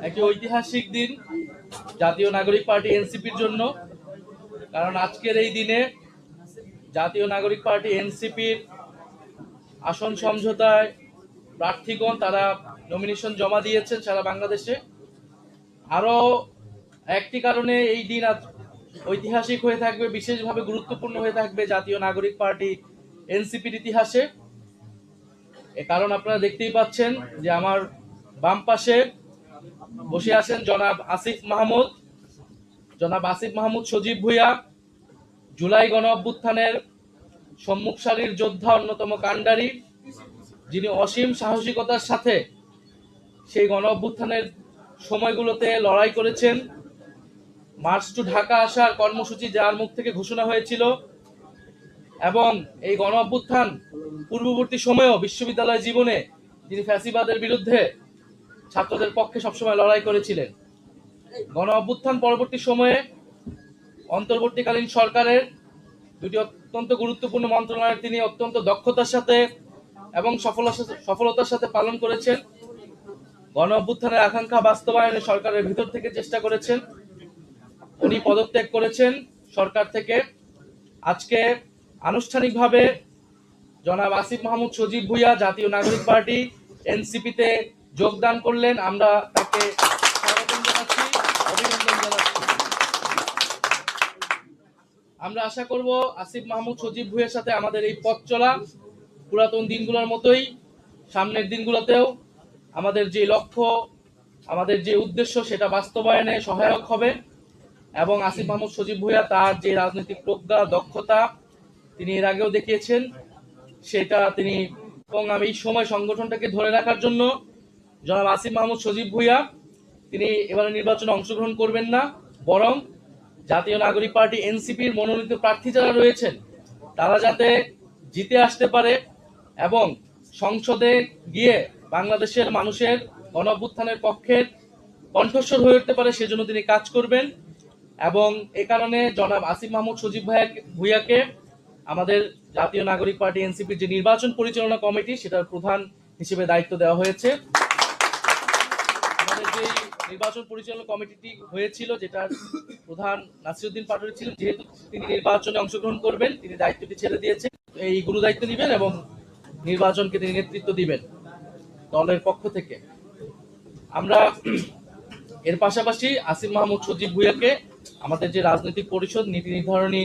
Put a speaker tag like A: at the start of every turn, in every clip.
A: একটি ঐতিহাসিক দিন জাতীয় নাগরিক পার্টি এনসিপির জন্য। কারণ আজকের এই দিনে জাতীয় নাগরিক পার্টি এনসিপির আসন সমঝোতায় প্রার্থীগণ তারা নমিনেশন জমা দিয়েছেন সারা বাংলাদেশে। আরো একটি কারণে এই দিন আজ ঐতিহাসিক হয়ে থাকবে, বিশেষভাবে গুরুত্বপূর্ণ হয়ে থাকবে জাতীয় নাগরিক পার্টি এনসিপির ইতিহাসে। এ কারণ আপনারা দেখতেই পাচ্ছেন যে আমার বাম পাশে বসে আছেন জনাব আসিফ মাহমুদ সজীব ভুঁইয়া, জুলাই গণ অভ্যুত্থানের সম্মুখ সারির যোদ্ধা, অন্যতম কাণ্ডারি, যিনি অসীম সাহসিকতার সাথে সেই গণ অভ্যুত্থানের সময়গুলোতে লড়াই করেছেন। মার্চ টু ঢাকা আসার কর্মসূচি যার মুখ থেকে ঘোষণা হয়েছিল এবং এই গণ অভ্যুত্থান পূর্ববর্তী সময়েও বিশ্ববিদ্যালয় জীবনে তিনি ফ্যাসিবাদের বিরুদ্ধে ছাত্রদের পক্ষে সবসময় লড়াই করেছিলেন। গণ অভ্যুত্থান পরবর্তী সময়ে অন্তর্বর্তীকালীন সরকারের দুটি অত্যন্ত গুরুত্বপূর্ণ মন্ত্রণালয় তিনি অত্যন্ত দক্ষতার সাথে এবং সফলতার সাথে পালন করেছেন। গণ অভ্যুত্থানের আকাঙ্ক্ষা বাস্তবায়নে সরকারের ভিতর থেকে চেষ্টা করেছেন। উনি পদত্যাগ করেছেন সরকার থেকে। আজকে আনুষ্ঠানিকভাবে জনাব আসিফ মাহমুদ সজীব ভুঁইয়া জাতীয় নাগরিক পার্টি এনসিপিতে যোগদান করলেন। আমরা তাকে স্বাগত জানাচ্ছি, অভিনন্দন জানাচ্ছি। আমরা আশা করব আসিফ মাহমুদ সজীব ভুঁইয়ার সাথে আমাদের এই পথ চলা পুরাতন দিনগুলোর মতোই সামনের দিনগুলোতেও আমাদের যে লক্ষ্য, আমাদের যে উদ্দেশ্য, সেটা বাস্তবায়নে সহায়ক হবে। এবং আসিফ মাহমুদ সজীব ভুঁইয়া তার যে রাজনৈতিক প্রজ্ঞা, দক্ষতা তিনি এর আগেও দেখিয়েছেন, সেটা তিনি এবং আমি এই সময় সংগঠনটাকে ধরে রাখার জন্য জনাব আসিফ মাহমুদ সজীব ভুঁইয়া তিনি এবারে নির্বাচনে অংশগ্রহণ করবেন না, বরং জাতীয় নাগরিক পার্টি এনসিপির মনোনীত প্রার্থী যারা রয়েছেন তারা যাতে জিতে আসতে পারে এবং সংসদে গিয়ে বাংলাদেশের মানুষের গণ অভ্যুত্থানের পক্ষের কণ্ঠস্বর হয়ে উঠতে পারে, সেজন্য তিনি কাজ করবেন। এবং এ কারণে জনাব আসিফ মাহমুদ সজীব ভুঁইয়াকে আমাদের জাতীয় নাগরিক পার্টি এনসিপির যে নির্বাচন পরিচালনা কমিটি সেটার প্রধান হিসেবে দায়িত্ব দেওয়া হয়েছে। আমাদের যে নির্বাচন পরিচালনা কমিটিটি হয়েছিল, যেটার প্রধান নাসিরউদ্দিন পাটোয়ারী ছিলেন, যেহেতু তিনি নির্বাচনে অংশগ্রহণ করবেন, তিনি দায়িত্বটি ছেড়ে দিয়েছেন। এই গুরু দায়িত্ব নেবেন এবং নির্বাচনকে তিনি নেতৃত্ব দিবেন দলের পক্ষ থেকে। আমরা এর পাশাপাশি আসিফ মাহমুদ সজীব ভুঁইয়াকে আমাদের যে রাজনৈতিক পরিষদ, নীতি নির্ধারণী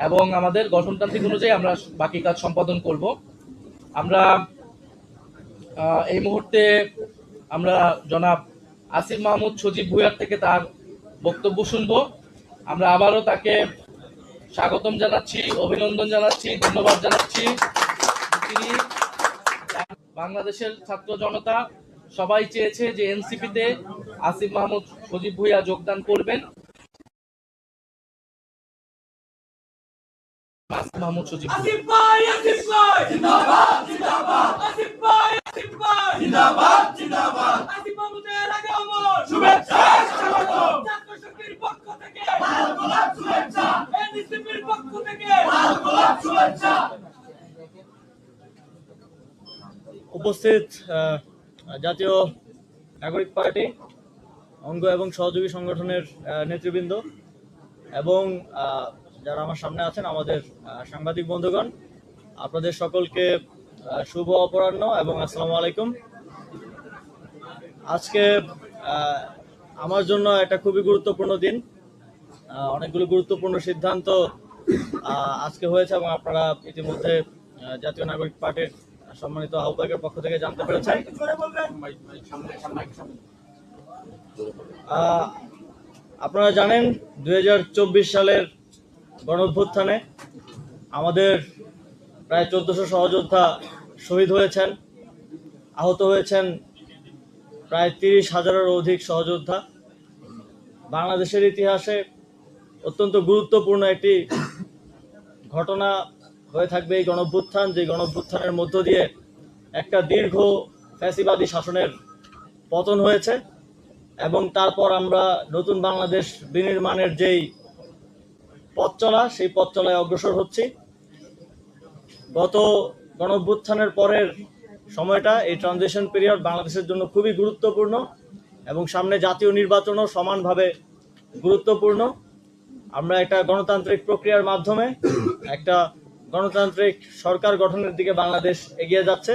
A: এবং আমাদের গঠনতান্ত্রিক অনুযায়ী আমরা বাকি কাজ সম্পাদন করব। আমরা এই মুহূর্তে আমরা জনাব আসিফ মাহমুদ সজীব ভুঁইয়ার থেকে তার বক্তব্য শুনব। আমরা আবারও তাকে স্বাগতম জানাচ্ছি, অভিনন্দন জানাচ্ছি, ধন্যবাদ জানাচ্ছি। তিনি বাংলাদেশের ছাত্র জনতা সবাই চেয়েছে যে এনসিপিতে আসিফ মাহমুদ সজীব ভুঁইয়া যোগদান করবেন। আসিফ মাহমুদ সজীব
B: উপস্থিত জাতীয় নাগরিক পার্টি অঙ্গ এবং সহযোগী সংগঠনের নেতৃবৃন্দ এবং যারা আমার সামনে আছেন, আমাদের সাংবাদিক বন্ধুগণ, আপনাদের সকলকে শুভ অপরাহ্ন এবং আসসালামু আলাইকুম। আজকে আমার জন্য একটা খুবই গুরুত্বপূর্ণ দিন। অনেকগুলো গুরুত্বপূর্ণ সিদ্ধান্ত আজকে হয়েছে এবং আপনারা ইতিমধ্যে জাতীয় নাগরিক পার্টির সম্মানিত আহ্বায়কের পক্ষ থেকে জানতে পেরেছেন। আপনারা জানেন 2024 সালের গণঅভ্যুত্থানে আমাদের প্রায় 1400 সহযোদ্ধা শহীদ হয়েছেন, আহত হয়েছেন প্রায় 30,000-এরও অধিক সহযোদ্ধা। বাংলাদেশের ইতিহাসে অত্যন্ত গুরুত্বপূর্ণ একটি ঘটনা হয়ে থাকবে এই গণঅভ্যুত্থান, যে গণঅভ্যুত্থানের মধ্য দিয়ে একটা দীর্ঘ ফ্যাসিবাদী শাসনের পতন হয়েছে এবং তারপর আমরা নতুন বাংলাদেশ বিনির্মাণের যেই পথ চলা, সেই পথ চলায় অগ্রসর হচ্ছি। গত গণঅভ্যুত্থানের পরের সময়টা, এই ট্রানজিশন পিরিয়ড বাংলাদেশের জন্য খুবই গুরুত্বপূর্ণ এবং সামনে জাতীয় নির্বাচনও সমানভাবে গুরুত্বপূর্ণ। আমরা একটা গণতান্ত্রিক প্রক্রিয়ার মাধ্যমে একটা গণতান্ত্রিক সরকার গঠনের দিকে বাংলাদেশ এগিয়ে যাচ্ছে।